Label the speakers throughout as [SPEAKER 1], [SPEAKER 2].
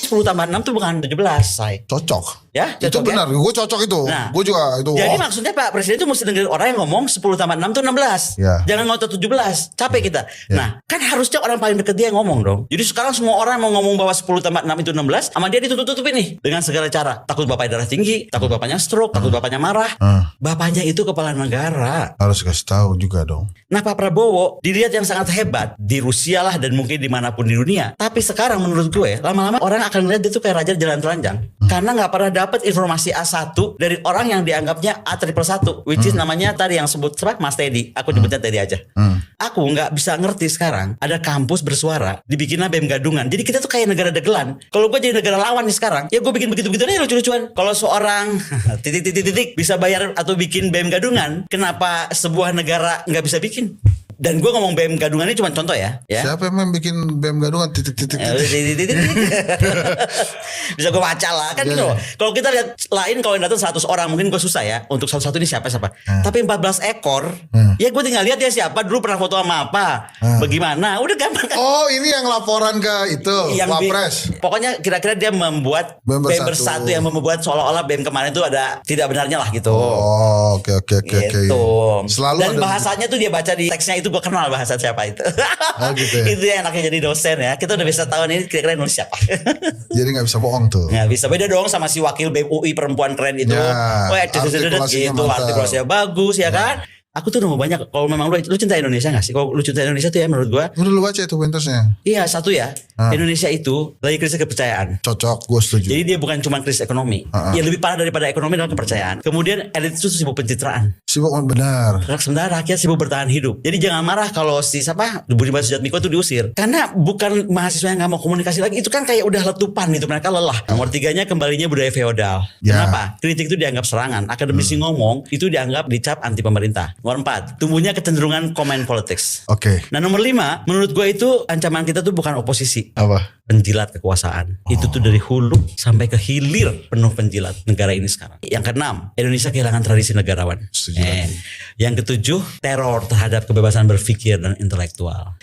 [SPEAKER 1] 10 tambah 6 tuh bukan 17, say.
[SPEAKER 2] Cocok.
[SPEAKER 1] Ya,
[SPEAKER 2] Itu
[SPEAKER 1] cocok
[SPEAKER 2] benar, gue cocok itu.
[SPEAKER 1] Nah,
[SPEAKER 2] Gue juga itu.
[SPEAKER 1] Jadi maksudnya Pak Presiden itu mesti dengerin orang yang ngomong 10 tambah 6 tuh 16.
[SPEAKER 2] Ya.
[SPEAKER 1] Jangan ngotot 17. Capek kita.
[SPEAKER 2] Ya.
[SPEAKER 1] Nah, kan harusnya orang paling deket dia yang ngomong dong. Jadi sekarang semua orang mau ngomong bahwa 10 tambah 6 itu 16, sama dia ditutup-tutupin nih dengan segala cara. Takut bapaknya darah tinggi, takut bapaknya stroke, takut bapaknya marah. Bapaknya itu kepala negara.
[SPEAKER 2] Harus kasih tahu juga dong.
[SPEAKER 1] Nah, Pak Prabowo dilihat yang sangat hebat di Rusia lah dan mungkin dimanapun di dunia. Tapi sekarang menurut gue lama-lama orang akan lihat dia tuh kayak raja jalan telanjang. Karena nggak pernah dapat informasi A1 dari orang yang dianggapnya A111, which is namanya tadi yang sebut siapa? Mas Teddy. Aku nyebutnya Teddy aja. Aku nggak bisa ngerti sekarang ada kampus bersuara dibikinnya BEM Gadungan. Jadi kita tuh kayak negara dagelan. Kalau gue jadi negara lawan nih sekarang, ya gue bikin begitu-begitu aja lucu-lucuan. Kalau seorang titik bisa bayar atau bikin BEM Gadungan, kenapa sebuah negara nggak bisa bikin? Dan gue ngomong BEM Gadungan ini cuma contoh ya.
[SPEAKER 2] Siapa yang bikin BEM Gadungan titik-titik?
[SPEAKER 1] Bisa gue baca lah kan gitu. Kalau kita lihat lain, kalau yang datang 100 orang mungkin gue susah ya untuk satu-satu ini siapa. Tapi 14 ekor, ya gue tinggal lihat dia siapa, dulu pernah foto sama apa, bagaimana, udah gampang kan.
[SPEAKER 2] Oh, ini yang laporan ke itu Wapres.
[SPEAKER 1] Pokoknya kira-kira dia membuat BEM bersatu yang membuat seolah-olah BEM kemarin itu ada tidak benarnya lah gitu.
[SPEAKER 2] Oh, oke.
[SPEAKER 1] Gitu.
[SPEAKER 2] Selalu
[SPEAKER 1] dan
[SPEAKER 2] ada
[SPEAKER 1] bahasanya tuh dia baca di teksnya itu gue kenal bahasa siapa itu.
[SPEAKER 2] Oh, gitu ya?
[SPEAKER 1] Itu yang enaknya jadi dosen ya. Kita udah bisa tahu ini kira-kira nulis siapa.
[SPEAKER 2] Jadi nggak bisa bohong tuh.
[SPEAKER 1] Nggak bisa, beda dong sama si wakil BEM UI perempuan keren itu.
[SPEAKER 2] Ya, artikulasinya
[SPEAKER 1] gitu,
[SPEAKER 2] mantap.
[SPEAKER 1] artikulasinya bagus ya kan. Aku tuh nemu banyak. Kalau memang lu cinta Indonesia gak sih? Kalau lu cinta Indonesia tuh ya menurut gua,
[SPEAKER 2] Udah lu baca itu Wintersnya.
[SPEAKER 1] iya satu ya, Indonesia itu lagi krisis kepercayaan.
[SPEAKER 2] Cocok, gue setuju.
[SPEAKER 1] Jadi dia bukan cuma krisis ekonomi, ya lebih parah daripada ekonomi adalah kepercayaan. Kemudian elit itu sibuk pencitraan.
[SPEAKER 2] Sibuk benar.
[SPEAKER 1] Sementara rakyat sibuk bertahan hidup. Jadi jangan marah kalau si siapa Budiman Sujatmiko itu diusir. Karena bukan mahasiswa yang gak mau komunikasi lagi. Itu kan kayak udah letupan gitu. Mereka lelah. Nomor 3-nya kembalinya budaya feodal.
[SPEAKER 2] Ya.
[SPEAKER 1] Kenapa? Kritik itu dianggap serangan. Akademisi ngomong itu dianggap dicap anti pemerintah. Nomor 4, tumbuhnya kecenderungan comment politics.
[SPEAKER 2] Oke.
[SPEAKER 1] Nah nomor 5, menurut gue itu ancaman kita tuh bukan oposisi.
[SPEAKER 2] Apa?
[SPEAKER 1] Penjilat kekuasaan. Itu tuh dari hulu sampai ke hilir penuh penjilat negara ini sekarang. Yang ke-6, Indonesia kehilangan tradisi negarawan.
[SPEAKER 2] Setuju lagi.
[SPEAKER 1] Yang ke-7, teror terhadap kebebasan berpikir dan intelektual.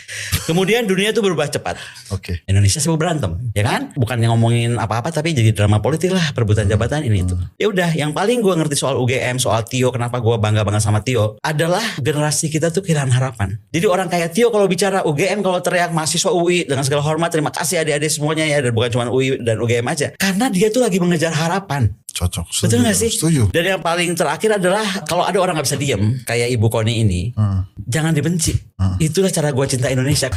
[SPEAKER 1] Kemudian dunia itu berubah cepat.
[SPEAKER 2] Oke.
[SPEAKER 1] Indonesia sibuk berantem, ya kan? Bukan yang ngomongin apa-apa tapi jadi drama politik lah, perebutan jabatan ini itu. Ya udah, yang paling gue ngerti soal UGM, soal Tio, kenapa gue bangga banget sama Tio, adalah generasi kita tuh kehilangan harapan. Jadi orang kayak Tio kalau bicara UGM, kalau teriak mahasiswa UI dengan segala hormat, terima kasih adik-adik semuanya ya, dan bukan cuma UI dan UGM aja. Karena dia tuh lagi mengejar harapan.
[SPEAKER 2] Cocok.
[SPEAKER 1] Betul gak sih?
[SPEAKER 2] Setuju.
[SPEAKER 1] Dan yang paling terakhir adalah kalau ada orang gak bisa diem kayak Ibu Koni ini, jangan dibenci. Itulah cara gue cinta Indonesia.